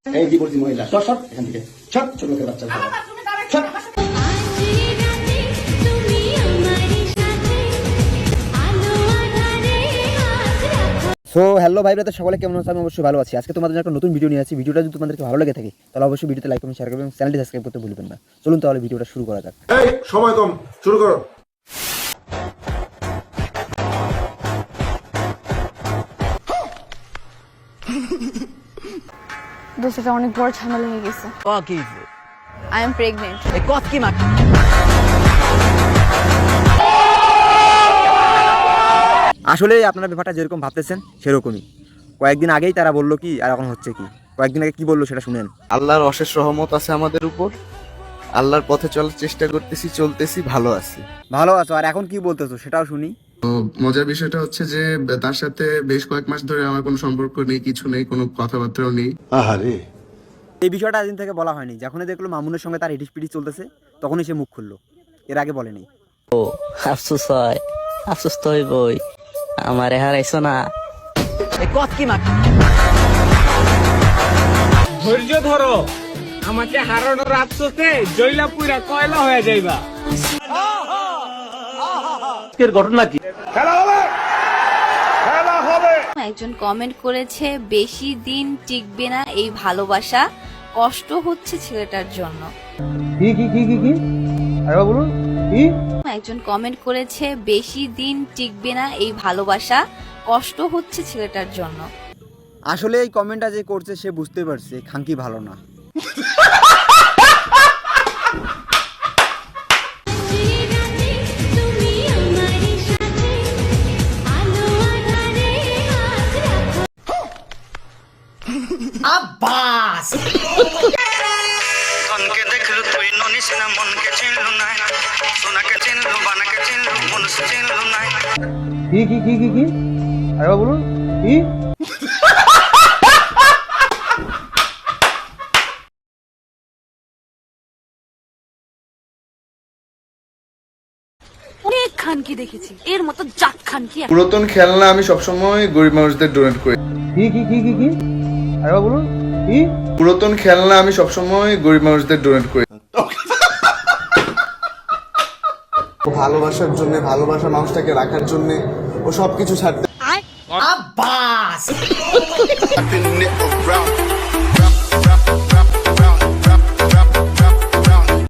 এই ডিভোর্সি মহিলা সর সর এখান থেকে, সর, ছোট লোকের বাচ্চা সর। সো হ্যালো ভাই ব্রাদার, সকলে কেমন আছো? আমি অবশ্যই ভালো আছি। আজকে তোমাদের জন্য একটা নতুন ভিডিও নিয়ে আসি। ভিডিওটা যদি তোমাদেরকে ভালো লেগে থাকে তাহলে অবশ্যই ভিডিওতে লাইক কমেন্ট শেয়ার করবে এবং চ্যানেলটি সাবস্ক্রাইব করতে ভুলবেন না। চলুন তাহলে ভিডিওটা শুরু করা যাক। এই সময় কম, শুরু করো। দোষটা অনেক বড় ঝামেলা হয়ে গেছে। I am pregnant. আসলে আপনারা ব্যাপারটা যেরকম ভাবতেছেন সেরকমই। কয়েকদিন আগেই তারা বললো কি, আর এখন হচ্ছে কি। কয়েকদিন আগে কি বললো সেটা শুনেন। আল্লাহর অশেষ রহমত আছে আমাদের উপর, আল্লাহর পথে চলার চেষ্টা করতেছি, চলতেছি, ভালো আছি। ভালো আছো, আর এখন কি বলতেছো সেটাও শুনি। তো মজার বিষয়টা হচ্ছে যে তার সাথে বেশ কয়েক মাস ধরে আমার কোনো সম্পর্ক নেই, কিছু নেই, কোনো কথাবার্তাও নেই। এই বিষয়টা দিন থেকে বলা হয়নি। যখনই দেখলো মামুনের সঙ্গে তার ইটিস পিটিস চলতেছে তখনই সে মুখ খুললো, এর আগে বলেনি। আফসোস হয়, আফসোস তো হইবই, আমারে হারাইছো না। ধৈর্য ধরো, আমাকে হারানোর আফসোসে জয়লা পুরা কয়লা হয়ে যাইবা। একজন কমেন্ট করেছে, বেশি দিন টিকবে না এই ভালোবাসা, কষ্ট হচ্ছে ছেলেটার জন্য। একজন কমেন্ট করেছে, বেশি দিন টিকবে না এই ভালোবাসা, কষ্ট হচ্ছে ছেলেটার জন্য। আসলে এই কমেন্টটা যে করছে সে বুঝতে পারছে খাঙ্কি ভালো না। ধনকে দেখলু তুই ননিস না, মনকে চিনলু না, সোনাকে চিনলু, বানাকে চিনলু, মনুষ চিনলু না। অনেক খানকি দেখেছি, এর মতো জাত খানকি। পুরাতন খেলনা আমি সবসময় গরিব মানুষদের ডোনেট করি। পুরাতন খেলনা আমি সবসময় গরিব মানুষদের ডোনেট করি। ভালোবাসার জন্য, ভালোবাসা মানুষটাকে রাখার জন্য ও সবকিছু ছাড়তে